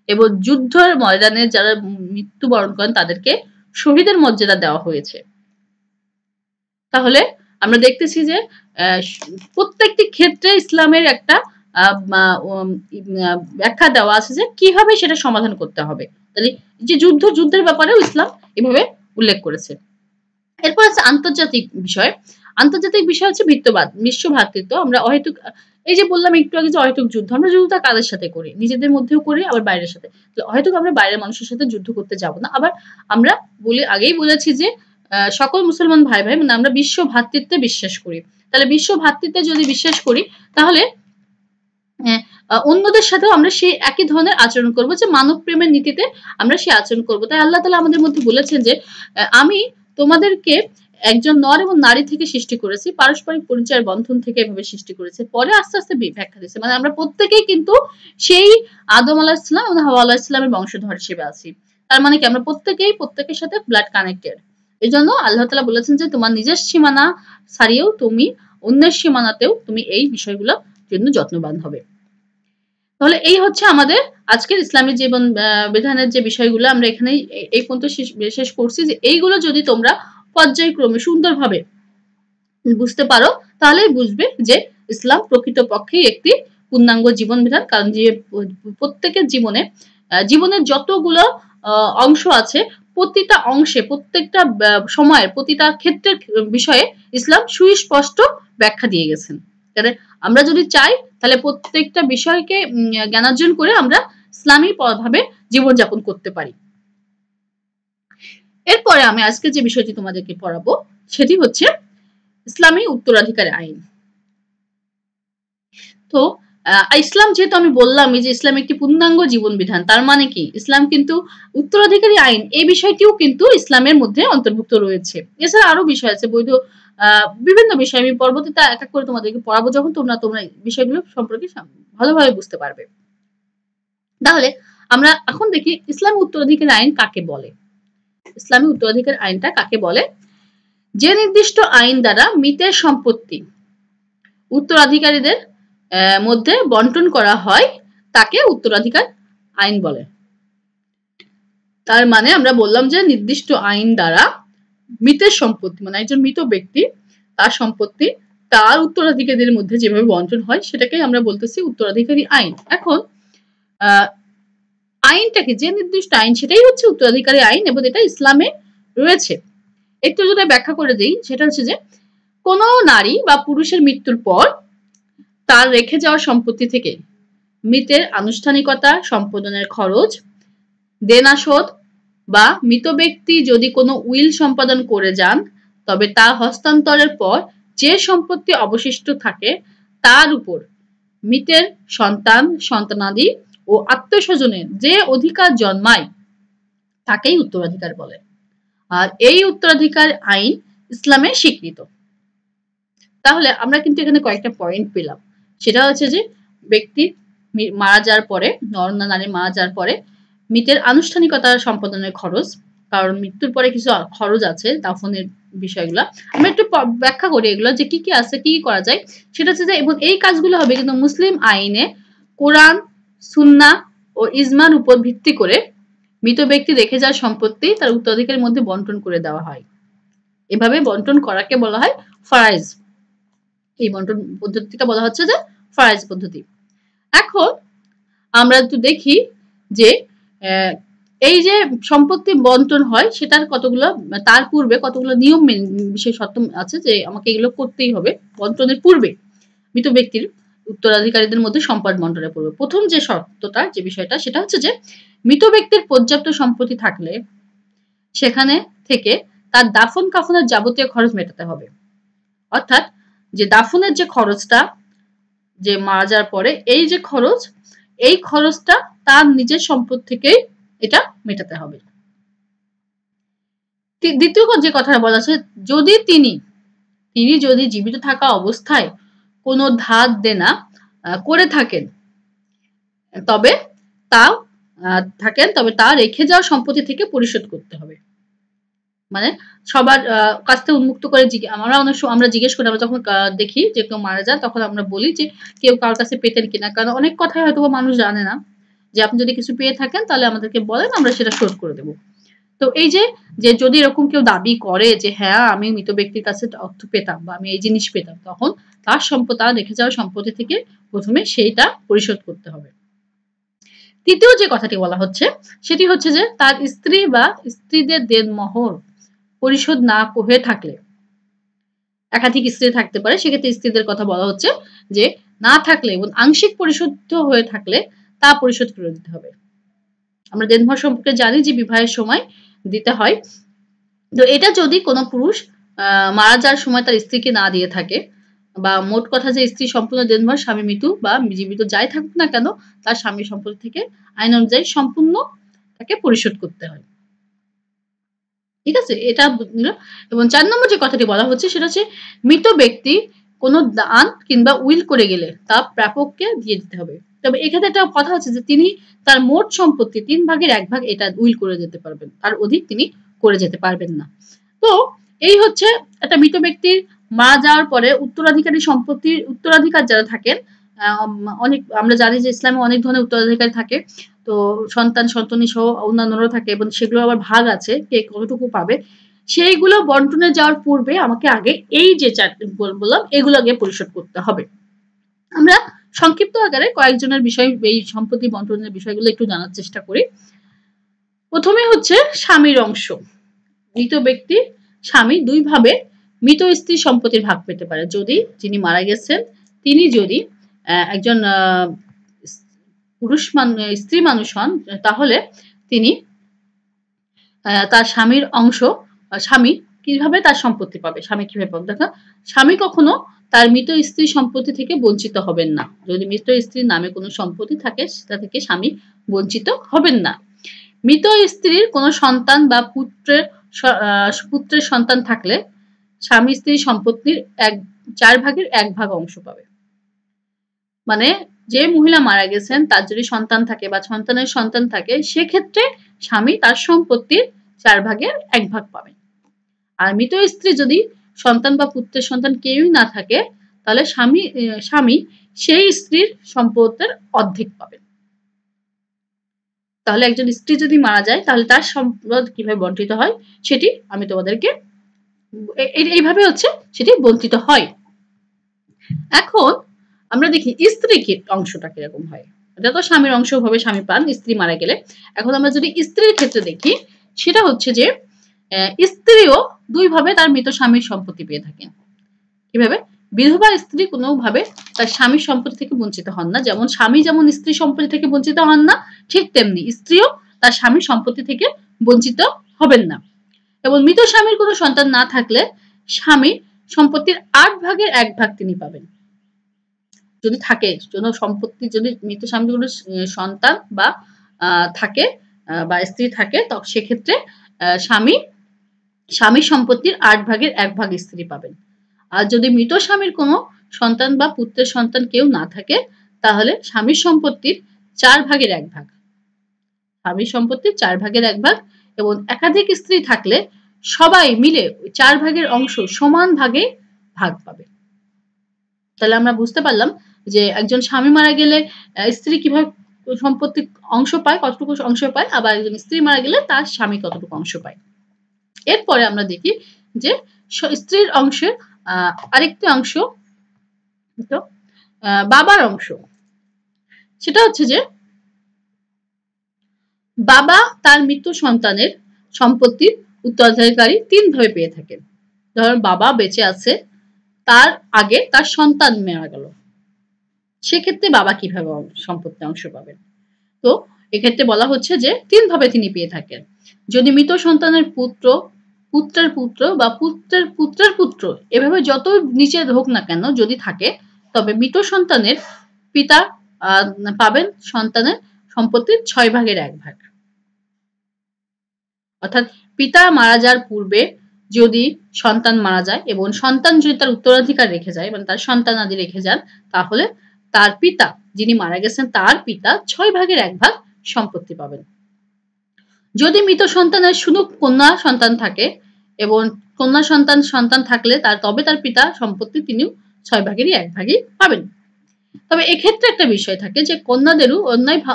এবং যুদ্ধের ময়দানে যারা মৃত্যুবরণ করেন তাদেরকে শহীদের মর্যাদা দেওয়া হয়েছে। তাহলে আমরা দেখতেছি যে প্রত্যেকটি ক্ষেত্রে ইসলামের একটা ব্যাখ্যা দেওয়া আছে যে কিভাবে সেটা সমাধান করতে হবে। তাহলে যে যুদ্ধের ব্যাপারেও ইসলাম এভাবে উল্লেখ করেছে। এরপর আছে আন্তর্জাতিক বিষয়। আন্তর্জাতিক বিষয় হচ্ছে বিশ্বভ্রাতৃত্ব। আমরা অহেতুক এই যে বললাম একটু আগে যে অহেতুক যুদ্ধ, আমরা যুদ্ধটা কাদের সাথে করি? নিজেদের মধ্যেও করি, আবার বাইরের সাথে। অহেতুক আমরা বাইরের মানুষের সাথে যুদ্ধ করতে যাব না। আবার আমরা আগেই বলেছি যে সকল মুসলমান ভাই মানে আমরা বিশ্ব ভ্রাতৃত্বে বিশ্বাস করি। তাহলে বিশ্ব ভ্রাতৃত্বে যদি বিশ্বাস করি, তাহলে অন্যদের সাথেও আমরা সেই একই ধরনের আচরণ করব, যে মানব প্রেমের নীতিতে আমরা সেই আচরণ করব। তাই আল্লাহ তাআলা আমাদের মধ্যে বলেছেন যে আমি তোমাদেরকে একজন নর এবং নারী থেকে সৃষ্টি করেছি, পারস্পরিক পরিচয়ের বন্ধন থেকে এভাবে সৃষ্টি করেছে। পরে আস্তে আস্তে ব্যাখ্যা দিয়েছে, মানে আমরা প্রত্যেকেই কিন্তু সেই আদম আলাইহিস সালাম এবং হাওয়া আলাইহিস সালামের বংশধর হিসেবে আছি। তার মানে কি আমরা প্রত্যেকেই প্রত্যেকের সাথে ব্লাড কানেক্টেড। এজন্য আল্লাহ তাআলা বলেছেন যে তোমার নিজের সীমানা ছাড়িয়েও তুমি অন্যের সীমানাতেও তুমি এই বিষয়গুলোর জন্য যত্নবান হবে। তাহলে এই হচ্ছে আমাদের আজকের ইসলামী জীবন বিধানের যে বিষয়গুলো আমরা এখানেই এই পর্যন্ত শেষ করছি, যে এইগুলো যদি তোমরা পর্যায়ক্রমে সুন্দরভাবে বুঝতে পারো, তাহলেই বুঝবে যে ইসলাম প্রকৃতপক্ষেই একটি পূর্ণাঙ্গ জীবন বিধান। কারণ যে প্রত্যেকের জীবনের যতগুলো অংশ আছে, প্রতিটা অংশে, প্রত্যেকটা সময়ের প্রতিটা ক্ষেত্রের বিষয়ে ইসলাম সুস্পষ্ট ব্যাখ্যা দিয়ে গেছেন। তাহলে আমরা যদি চাই, তাহলে প্রত্যেকটা বিষয়কে জ্ঞানার্জন করে আমরা ইসলামী ভাবে জীবনযাপন করতে পারি। এরপরে আমি আজকে যে বিষয়টি তোমাদেরকে পড়াবো সেটি হচ্ছে ইসলামী উত্তরাধিকার আইন। তো ইসলাম যেহেতু আমি বললাম যে ইসলাম একটি পূর্ণাঙ্গ জীবন বিধান, তার মানে কি ইসলাম কিন্তু উত্তরাধিকারী আইন, এই বিষয়টিও কিন্তু ইসলামের মধ্যে অন্তর্ভুক্ত রয়েছে। এছাড়া আরো বিষয় আছে, বৈধ বিভিন্ন বিষয় আমি পরবর্তীতে এক এক করে তোমাদেরকে পড়াবো, যখন তোমরা বিষয়গুলো সম্পর্কে ভালোভাবে বুঝতে পারবে। তাহলে আমরা এখন দেখি ইসলামী উত্তরাধিকার আইন কাকে বলে। ইসলামী উত্তরাধিকার আইনটা কাকে বলে? যে নির্দিষ্ট আইন দ্বারা মৃতের সম্পত্তি উত্তরাধিকারীদের মধ্যে বন্টন করা হয়, তাকে উত্তরাধিকার আইন বলে। তার মানে আমরা বললাম যে নির্দিষ্ট আইন দ্বারা মৃতের সম্পত্তি, মানে একজন মৃত ব্যক্তি তার সম্পত্তি তার উত্তরাধিকারীদের মধ্যে যেভাবে বন্টন হয়, সেটাকেই আমরা বলতেছি উত্তরাধিকারী আইন। এখন আইনটাকে, যে নির্দিষ্ট আইন, সেটাই হচ্ছে উত্তরাধিকারী আইন, এবং এটা ইসলামে রয়েছে। একটু যদি ব্যাখ্যা করে দিই, সেটা হচ্ছে যে কোনো নারী বা পুরুষের মৃত্যুর পর তার রেখে যাওয়া সম্পত্তি থেকে মৃতের আনুষ্ঠানিকতা সম্পাদনের খরচ, দেনা শোধ, বা মৃত ব্যক্তি যদি কোনো উইল সম্পাদন করে যান, তবে তা হস্তান্তরের পর যে সম্পত্তি অবশিষ্ট থাকে তার উপর মৃতের সন্তান, সন্তানাদি ও আত্মীয়স্বজনের যে অধিকার জন্মায়, তাকেই উত্তরাধিকার বলে। আর এই উত্তরাধিকার আইন ইসলামে স্বীকৃত। তাহলে আমরা কিন্তু এখানে কয়েকটা পয়েন্ট পেলাম। সেটা হচ্ছে যে ব্যক্তি মারা যাওয়ার পরে, নর না নারী মারা যাওয়ার পরে মৃতের আনুষ্ঠানিকতা সম্পাদনের খরচ, কারণ মৃত্যুর পরে কিছু খরচ আছে দাফনের বিষয়গুলো, আমরা একটু ব্যাখ্যা করি এগুলো যে কি কি আছে, কি কি করা যায়। সেটা হচ্ছে যে, এবং এই কাজগুলো হবে কিন্তু মুসলিম আইনে কোরআন, সুন্নাহ ও ইজমার উপর ভিত্তি করে মৃত ব্যক্তি রেখে যাওয়া সম্পত্তি তার উত্তরাধিকারের মধ্যে বন্টন করে দেওয়া হয়। এভাবে বন্টন করাকে বলা হয় ফারাইজ। এই বন্টন পদ্ধতিটা বলা হচ্ছে যে ফারাইজ পদ্ধতি। এখন আমরা একটু দেখি যে এই যে সম্পত্তি বন্টন হয়, সেটার কতগুলো, তার পূর্বে কতগুলো নিয়ম বিশেষ শর্ত আছে যে আমাকে এগুলো করতেই হবে বন্টনের পূর্বে, মৃত ব্যক্তির উত্তরাধিকারীদের মধ্যে সম্পদ বন্টনের পূর্বে। প্রথম যে শর্তটা, যে বিষয়টা, সেটা হচ্ছে যে মৃত ব্যক্তির পর্যাপ্ত সম্পত্তি থাকলে সেখানে থেকে তার দাফন কাফনের যাবতীয় খরচ মেটাতে হবে। অর্থাৎ যে দাফনের যে খরচটা, যে মারা যাওয়ার পরে এই যে খরচ, এই খরচটা তার নিজের সম্পদ থেকেই এটা মেটাতে হবে। দ্বিতীয় যে কথাটা বলা আছে, যদি তিনি যদি জীবিত থাকা অবস্থায় কোনো ধার দেনা করে থাকেন, তবে তা রেখে যাওয়া সম্পত্তি থেকে পরিশোধ করতে হবে। মানে সবার কাছ থেকে উন্মুক্ত করে আমরা জিজ্ঞেস করি, আমরা যখন দেখি যে কেউ মারা যায়, তখন আমরা বলি যে কেউ কারোর কাছে পেতেন কিনা, কারণ অনেক কথাই হয়তো মানুষ জানে না, যে আপনি যদি কিছু পেয়ে থাকেন তাহলে আমাদেরকে বলেন, আমরা সেটা শোধ করে দেবো। তো এই যে যদি এরকম কেউ দাবি করে যে হ্যাঁ আমি মৃত ব্যক্তির কাছে অর্থ পেতাম বা আমি এই জিনিস পেতাম, তখন তার রেখে যাওয়া সম্পত্তি থেকে প্রথমে সেইটা পরিশোধ করতে হবে। তৃতীয় যে কথাটি বলা হচ্ছে, সেটি হচ্ছে যে তার স্ত্রী বা স্ত্রীদের দেনমোহর পরিশোধ না হয়ে থাকলে, একাধিক স্ত্রী থাকতে পারে, সেক্ষেত্রে স্ত্রীদের কথা বলা হচ্ছে যে না থাকলে এবং আংশিক পরিশুদ্ধ হয়ে থাকলে তা পরিশোধ করে দিতে হবে। আমরা দেনমোহর সম্পর্কে জানি যে বিবাহের সময় দিতে হয়। তো এটা যদি কোনো পুরুষ মারা যাওয়ার সময় তার স্ত্রীকে না দিয়ে থাকে, বা মোট কথা যে স্ত্রী সম্পূর্ণ দেনমোহর, স্বামী মৃত্যু বা জীবিত যাই থাকুক না কেন তার স্বামী সম্পত্তি থেকে আইন অনুযায়ী সম্পূর্ণ তাকে পরিশোধ করতে হয়। ঠিক আছে, এটা এবং 4 নম্বর যে কথাটি বলা হচ্ছে সেটা হচ্ছে মৃত ব্যক্তি কোনো দান কিংবা উইল করে গেলে তা প্রাপককে দিয়ে দিতে হবে। তবে এখানে একটা কথা হচ্ছে যে তিনি তার মোট সম্পত্তি 3 ভাগের 1 ভাগ এটা উইল করে যেতে পারবেন, তার অধিক তিনি করে যেতে পারবেন না। তো এই হচ্ছে একটা মৃত ব্যক্তির মারা যাওয়ার পরে উত্তরাধিকারী সম্পত্তির উত্তরাধিকার যারা থাকেন, অনেক আমরা জানি যে ইসলামে অনেক ধরনের উত্তরাধিকারী থাকে। তো সন্তান সন্ততি সহ অন্যান্যরাও থাকে এবং সেগুলো আবার ভাগ আছে, কে কতটুকু পাবে সেইগুলো বন্টনে যাওয়ার পূর্বে আমাকে আগে এই যে চারটি বললাম এগুলো আগে পরিশোধ করতে হবে। আমরা সংক্ষিপ্ত আকারে কয়েকজনের বিষয় এই সম্পত্তি বন্টনের বিষয়গুলো একটু জানার চেষ্টা করি। প্রথমে হচ্ছে স্বামীর অংশ। মৃত ব্যক্তি স্বামী দুই ভাবে মৃত স্ত্রীর সম্পত্তির ভাগ পেতে পারে। যদি যিনি মারা গেছেন তিনি যদি একজন পুরুষ স্ত্রী মানুষ হন, তাহলে তিনি তার স্বামীর অংশ, স্বামী কিভাবে তার সম্পত্তি পাবে, স্বামী কিভাবে পাবে? দেখো, স্বামী কখনো তার মৃত স্ত্রীর সম্পত্তি থেকে বঞ্চিত হবেন না। যদি মৃত স্ত্রীর নামে কোনো সম্পত্তি থাকে সেটা থেকে স্বামী বঞ্চিত হবেন না। মৃত স্ত্রীর কোনো সন্তান বা পুত্রের সন্তান থাকলে স্বামী স্ত্রীর সম্পত্তির 4 ভাগের 1 ভাগ অংশ পাবে। মানে যে মহিলা মারা গেছেন তার যদি সন্তান থাকে বা সন্তানের সন্তান থাকে, সেক্ষেত্রে স্বামী তার সম্পত্তির 4 ভাগের 1 ভাগ পাবেন। আর মৃত স্ত্রী যদি সন্তান বা পুত্রের সন্তান কেউই না থাকে, তাহলে স্বামী সেই স্ত্রীর সম্পদের অর্ধেক পাবেন। তাহলে একজন স্ত্রী যদি মারা যায় তাহলে তার সম্পদ কিভাবে বন্টিত হয় সেটি আমি তোমাদেরকে এইভাবে হচ্ছে সেটি বন্টিত হয়। এখন আমরা দেখি স্ত্রীর অংশটা কিরকম হয়। এটা তো স্বামীর অংশ ভাবে স্বামী পান স্ত্রী মারা গেলে। এখন আমরা যদি স্ত্রীর ক্ষেত্রে দেখি, সেটা হচ্ছে যে স্ত্রীও দুই ভাবে তার মৃত স্বামীর সম্পত্তি পেয়ে থাকেন। কিভাবে? বিধবা স্ত্রী কোনোভাবে তার স্বামীর সম্পত্তি থেকে বঞ্চিত হন না। যেমন স্বামী যেমন স্ত্রীর সম্পত্তি থেকে বঞ্চিত হন না, ঠিক তেমনি স্ত্রীও তার স্বামীর সম্পত্তি থেকে বঞ্চিত হবেন না। এবং মৃত স্বামীর কোনো সন্তান না থাকলে স্বামী সম্পত্তির 8 ভাগের 1 ভাগ তিনি পাবেন। যদি থাকে কোনো সম্পত্তি, যদি মৃত স্বামীর কোনো সন্তান বা থাকে বা স্ত্রী থাকে, তখন সেক্ষেত্রে স্বামীর সম্পত্তির 8 ভাগের 1 ভাগ স্ত্রী পাবেন। আর যদি মৃত স্বামীর কোনো সন্তান বা পুত্রের সন্তান কেউ না থাকে, তাহলে স্বামীর সম্পত্তির 4 ভাগের 1 ভাগ, স্বামীর সম্পত্তির 4 ভাগের 1 ভাগ, এবং একাধিক স্ত্রী থাকলে সবাই মিলে 4 ভাগের অংশ সমান ভাগে ভাগ পাবে। তাহলে আমরা বুঝতে পারলাম যে একজন স্বামী মারা গেলে স্ত্রী কিভাবে সম্পত্তির অংশ পায়, কতটুকু অংশ পায়, আবার একজন স্ত্রী মারা গেলে তার স্বামী কতটুকু অংশ পায়। এরপরে আমরা দেখি যে স্ত্রীর অংশের আরেকটি অংশ, বাবার অংশ। সেটা হচ্ছে যে বাবা তার মৃত সন্তানের সম্পত্তির উত্তরাধিকারী 3 ভাবে পেয়ে থাকেন। ধরুন বাবা বেঁচে আছে, তার আগে তার সন্তান মারা গেল, সেক্ষেত্রে বাবা কিভাবে সম্পত্তির অংশ পাবেন? তো এক্ষেত্রে বলা হচ্ছে যে 3 ভাবে তিনি পেয়ে থাকেন। যদি মৃত সন্তানের পুত্র, পুত্রের পুত্র বা পুত্রের পুত্রের পুত্র, এভাবে যত নিচে হোক না কেন যদি থাকে, তবে মৃত সন্তানের পিতা পাবেন সন্তানের সম্পত্তির 6 ভাগের 1 ভাগ। অর্থাৎ পিতা মারা যাওয়ার পূর্বে যদি সন্তান মারা যায় এবং সন্তান যদি তার উত্তরাধিকার রেখে যায়, মানে তার সন্তান আদি রেখে যান, তাহলে তার পিতা, যিনি মারা গেছেন তার পিতা 6 ভাগের 1 ভাগ সম্পত্তি পাবেন। যদি মৃত সন্তানের শুধু কন্যা সন্তান থাকে এবং কন্যা সন্তান থাকলে তবে তার পিতা সম্পত্তি তিনি 6 ভাগেরই 1 ভাগই পাবেন। তবে এক্ষেত্রে একটা বিষয় থাকে যে কন্যাদেরও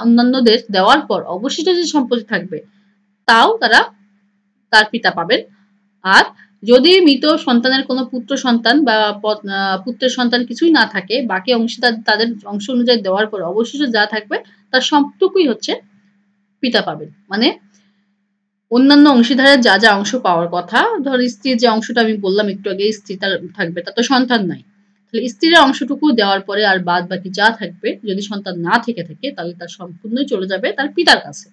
অন্যান্যদের দেওয়ার পর অবশিষ্ট যে সম্পত্তি থাকবে তাও তার পিতা পাবেন। আর যদি মৃত সন্তানের কোনো পুত্র সন্তান বা পুত্রের সন্তান কিছুই না থাকে, বাকি অংশীদার তাদের অংশ অনুযায়ী দেওয়ার পর অবশিষ্ট যা থাকবে তার সবটুকুই হচ্ছে পিতা পাবেন। মানে অন্যান্য অংশীদারের যা যা অংশ পাওয়ার কথা, ধর স্ত্রীর যে অংশটা আমি বললাম একটু আগে, স্ত্রী তার থাকবে, তার তো সন্তান নাই, তাহলে স্ত্রীর অংশটুকু দেওয়ার পরে আর বাদ বাকি যা থাকবে, যদি সন্তান না থেকে থাকে তাহলে তার সম্পূর্ণই চলে যাবে তার পিতার কাছে।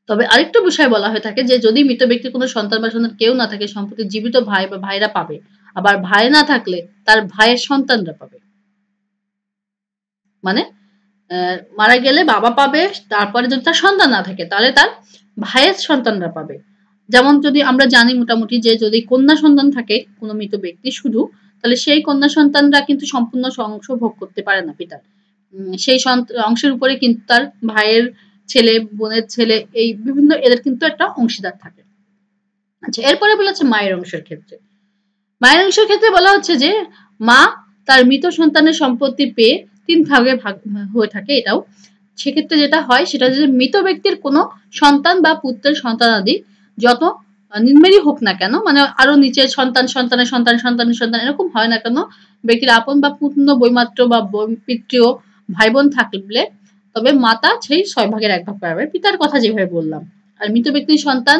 তবে আরেকটু বিষয় বলা হয়ে থাকে যে যদি মৃত ব্যক্তির কোনো সন্তান বা সন্তান কেউ না থাকে, সম্পত্তি জীবিত ভাই বা ভাইরা পাবে। আবার ভাই না থাকলে তার ভাইয়ের সন্তানরা পাবে। মানে মারা গেলে বাবা পাবে, তারপরে যদি তার সন্তান না থাকে তাহলে তার ভাইয়ের সন্তানরা পাবে। যেমন যদি আমরা জানি মোটামুটি যে যদি কন্যা সন্তান থাকে কোনো মৃত ব্যক্তি শুধু, তাহলে সেই কন্যা সন্তানরা কিন্তু সম্পূর্ণ অংশ ভোগ করতে পারে না পিতার। সেই অংশের উপরে কিন্তু তার ভাইয়ের ছেলে, বোনের ছেলে, এই বিভিন্ন এদের কিন্তু একটা অংশীদার থাকে। আচ্ছা, এরপরে বলা হচ্ছে মায়ের অংশের ক্ষেত্রে। মায়ের অংশের ক্ষেত্রে বলা হচ্ছে যে মা তার মৃত সন্তানের সম্পত্তি পেয়ে ৩ ভাগে ভাগ হয়ে থাকে এটাও। সেক্ষেত্রে যেটা হয় সেটা হচ্ছে যে মৃত ব্যক্তির কোনো সন্তান বা পুত্রের সন্তানাদি যত নির্মেরই হোক না কেন, মানে আরো নিচের সন্তান, সন্তানের সন্তান, সন্তানের সন্তান এরকম হয় না কেন, ব্যক্তির আপন বা পূর্ণ বৈমাত্র বা পিতৃয় ভাই বোন থাকলে তবে মাতা সেই ৬ ভাগের ১ ভাগ পাবে, পিতার কথা যেভাবে বললাম। আর মৃত ব্যক্তির সন্তান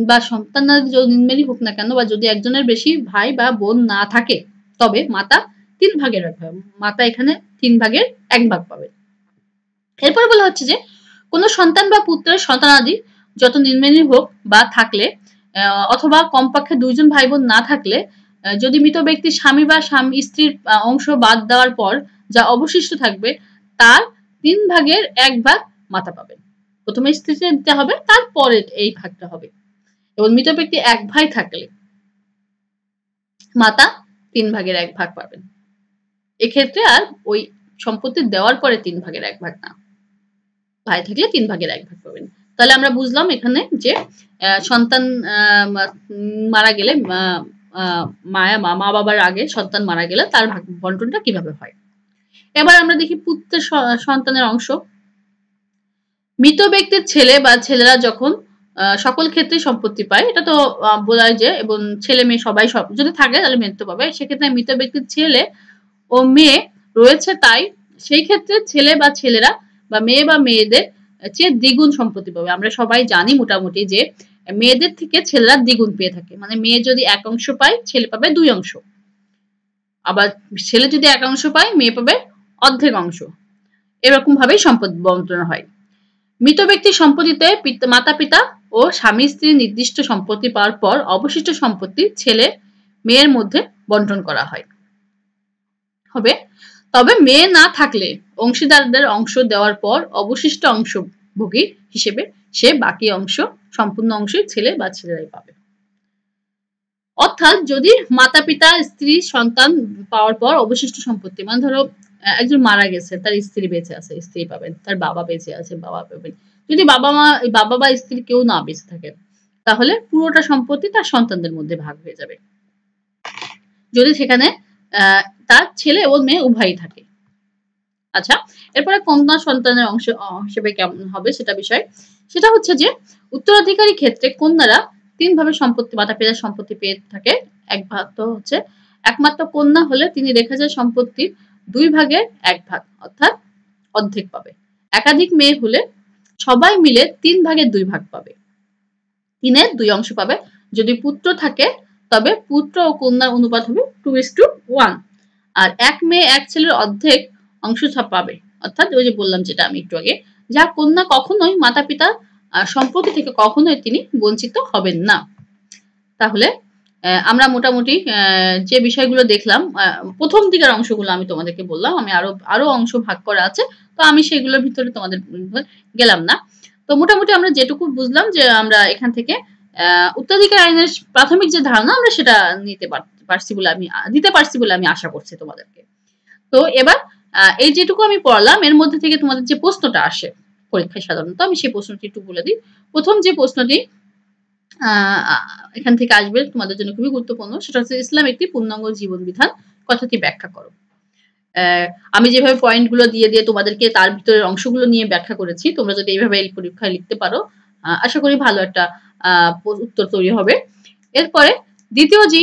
বা সন্তানরা নির্মেরই হোক না কেন, বা যদি একজনের বেশি ভাই বা বোন না থাকে তবে মাতা ৩ ভাগের ১ ভাগ, মাতা এখানে ৩ ভাগের ১ ভাগ পাবে। এরপর বলা হচ্ছে যে কোনো সন্তান বা পুত্রের সন্তানাদি যত নির্মেরই হোক বা থাকলে, অথবা কমপক্ষে ২ জন ভাই বোন না থাকলে, যদি মৃত ব্যক্তির স্বামী বা স্ত্রীর অংশ বাদ দেওয়ার পর যা অবশিষ্ট থাকবে তার ৩ ভাগের ১ ভাগ মাতা পাবেন। প্রথমে স্ত্রীকে দিতে হবে, তারপরে এই ভাগটা হবে। এবং মৃত ব্যক্তি ১ ভাই থাকলে মাতা ৩ ভাগের ১ ভাগ পাবেন। এক্ষেত্রে আর ওই সম্পত্তি দেওয়ার পরে ৩ ভাগের ১ ভাগ না, ভাই থাকলে ৩ ভাগের ১ ভাগ পাবেন। তাহলে আমরা বুঝলাম এখানে যে সন্তান মারা গেলে মা বাবার আগে সন্তান মারা গেলে তার ভাগ বন্টনটা কিভাবে হয়। এবার আমরা দেখি পুত্রের সন্তানের অংশ। মৃত ব্যক্তির ছেলে বা ছেলেরা যখন সকল ক্ষেত্রে সম্পত্তি পায়, এটা তো বোঝায় যে, এবং ছেলে মেয়ে সবাই সব যদি থাকে তাহলে মৃত্যু পাবে। সেক্ষেত্রে মৃত ব্যক্তির ছেলে ও মেয়ে রয়েছে, তাই সেই ক্ষেত্রে ছেলে বা ছেলেরা বা মেয়ে বা মেয়েদের চেয়ে দ্বিগুণ সম্পত্তি পাবে। আমরা সবাই জানি মোটামুটি যে মেয়েদের থেকে ছেলেরা দ্বিগুণ পেয়ে থাকে। মানে মেয়ে যদি ১ অংশ পায় ছেলে পাবে ২ অংশ, আবার ছেলে যদি ১ অংশ পায় মেয়ে পাবে অর্ধেক অংশ। এরকম ভাবেই সম্পত্তি বন্টন হয়। মৃত ব্যক্তির সম্পত্তিতে মাতা পিতা ও স্বামী স্ত্রীর নির্দিষ্ট সম্পত্তি পাওয়ার পর অবশিষ্ট সম্পত্তি ছেলে মেয়ের মধ্যে বন্টন করা হয় হবে। তবে মেয়ে না থাকলে অংশীদারদের অংশ দেওয়ার পর অবশিষ্ট অংশভোগী হিসেবে সে বাকি অংশ, সম্পূর্ণ অংশই ছেলে বা ছেলেরাই পাবে। অর্থাৎ যদি মাতা পিতা স্ত্রী সন্তান পাওয়ার পর অবশিষ্ট সম্পত্তি, মানে ধরো একজন মারা গেছে, তার স্ত্রী বেঁচে আছে, স্ত্রী পাবেন, তার বাবা বেঁচে আছে, বাবা পাবেন। যদি বাবা বা স্ত্রী কেউ না বেঁচে থাকে তাহলে পুরোটা সম্পত্তি তার সন্তানদের মধ্যে ভাগ হয়ে যাবে, যদি সেখানে তার ছেলে ও মেয়ে উভয়ই থাকে। আচ্ছা, এরপরে কন্যা সন্তানের অংশ হিসেবে কেমন হবে সেটা বিষয়। সেটা হচ্ছে যে উত্তরাধিকারী ক্ষেত্রে কন্যারা ৩ ভাবে সম্পত্তি, মাতা পিতার সম্পত্তি পেয়ে থাকে। ১ ভাগ তো হচ্ছে একমাত্র কন্যা হলে তিনি রেখে যায় সম্পত্তির ২ ভাগের ১ ভাগ, অর্থাৎ অর্ধেক পাবে। একাধিক মেয়ে হলে সবাই মিলে ৩ ভাগের ২ ভাগ পাবে, ৩-এর ২ অংশ পাবে। যদি পুত্র থাকে তবে পুত্র ও কন্যার অনুপাত হবে 2:1। আর ১ মেয়ে ১ ছেলের অর্ধেক অংশ পাবে, অর্থাৎ ওই যে বললাম যেটা আমি একটু আগে, যা কন্যা কখনোই মাতা পিতার সম্পত্তি থেকে কখনোই তিনি বঞ্চিত হবেন না। তাহলে আমরা মোটামুটি যে বিষয়গুলো দেখলাম, প্রথম দিকের অংশগুলো আমি তোমাদেরকে বললাম, আমি আরো অংশ ভাগ করা আছে, তো আমি সেগুলোর ভিতরে তোমাদের গেলাম না। তো মোটামুটি আমরা যেটুকু বুঝলাম যে আমরা এখান থেকে উত্তরাধিকার আইনের প্রাথমিক যে ধারণা আমরা সেটা দিতে পারছি বলে আমি আশা করছি তোমাদেরকে। তো এবার এই যেটুকু আমি পড়লাম এর মধ্যে থেকে তোমাদের যে প্রশ্নটা আসে পরীক্ষায় সাধারণত, আমি সেই প্রশ্নটি একটু বলে দিই। প্রথম যে প্রশ্নটি এখান থেকে আসবে তোমাদের জন্য খুবই গুরুত্বপূর্ণ, সেটা হচ্ছে ইসলাম একটি পূর্ণাঙ্গ জীবন বিধান, কথাটি ব্যাখ্যা করো। আমি যেভাবে পয়েন্টগুলো দিয়ে তোমাদেরকে তার ভিতরের অংশগুলো নিয়ে ব্যাখ্যা করেছি, তোমরা যদি এইভাবে এই পরীক্ষায় লিখতে পারো আশা করি ভালো একটা উত্তর তৈরি হবে। এরপরে দ্বিতীয় যে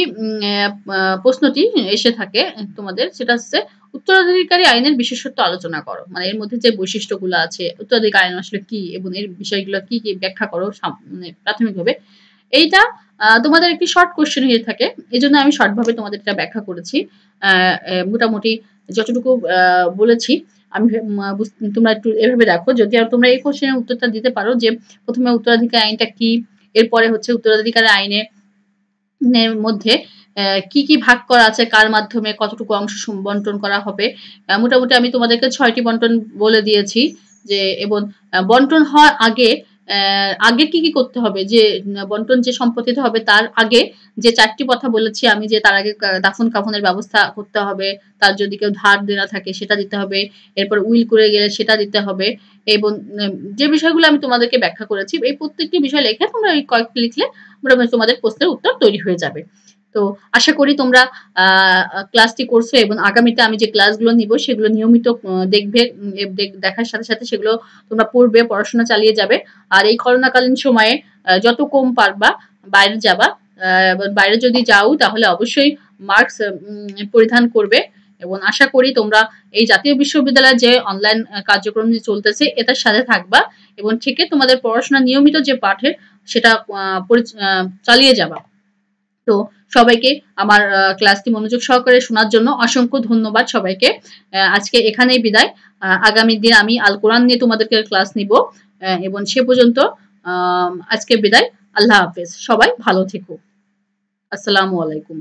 প্রশ্নটি এসে থাকে তোমাদের, সেটা হচ্ছে উত্তরাধিকারী আইনের বিশেষত্ব আলোচনা করো। মানে এর মধ্যে যে বৈশিষ্ট্যগুলো আছে, উত্তরাধিকার আইন আসলে কি এবং এর বিষয়গুলো কি কি ব্যাখ্যা করো মানে প্রাথমিকভাবে। এইটা তোমাদের একটি শর্ট কোশ্চেন হয়ে থাকে, এজন্য আমি শর্টভাবে তোমাদের এটা ব্যাখ্যা করেছি। মোটামুটি যতটুকু বলেছি আমি তোমরা একটু এভাবে দেখো, যদি তোমরা এই কোশ্চেনের উত্তরটা দিতে পারো যে প্রথমে উত্তরাধিকার আইনটা কি, এরপরে হচ্ছে উত্তরাধিকার আইনের মধ্যে কি কি ভাগ করা আছে, কার মাধ্যমে কতটুকু অংশ বন্টন করা হবে। মোটামুটি আমি তোমাদেরকে 6টি বন্টন বলে দিয়েছি যে, এবং বন্টন হওয়ার আগে আগে কি কি করতে হবে, যে বন্টন যে সম্পত্তিতে হবে তার আগে যে 4টি কথা বলেছি আমি, যে তার আগে দাফন কাফনের ব্যবস্থা করতে হবে, তার যদি কেউ ধার দেনা থাকে সেটা দিতে হবে, এরপর উইল করে গেলে সেটা দিতে হবে, এবং যে বিষয়গুলো আমি তোমাদেরকে ব্যাখ্যা করেছি এই প্রত্যেকটি বিষয় লিখে তোমরা এই কয়েকটি লিখলে মোটামুটি তোমাদের প্রশ্নের উত্তর তৈরি হয়ে যাবে। তো আশা করি তোমরা ক্লাসটি করছো, এবং আগামীতে আমি যে ক্লাসগুলো নিব সেগুলো নিয়মিত দেখবে, দেখার সাথে সাথে সেগুলো তোমরা পড়বে, পড়াশোনা চালিয়ে যাবে। আর এই করোনাকালীন সময়ে যত কম পারবা বাইরে যাবা, এবং বাইরে যদি যাও তাহলে অবশ্যই মাস্ক পরিধান করবে, এবং আশা করি তোমরা এই জাতীয় বিশ্ববিদ্যালয়ের যে অনলাইন কার্যক্রম চলতেছে এটার সাথে থাকবা, এবং ঠিক তোমাদের পড়াশোনা নিয়মিত যে পাঠের সেটা চালিয়ে যাবা। তো সবাইকে আমার ক্লাসটি মনোযোগ সহকারে শোনার জন্য অসংখ্য ধন্যবাদ সবাইকে। আজকে এখানেই বিদায়। আগামী দিন আমি আল কোরআন নিয়ে তোমাদেরকে ক্লাস নিব, এবং সে পর্যন্ত আজকে বিদায়। আল্লাহ হাফেজ। সবাই ভালো থেকো। আসসালামু আলাইকুম।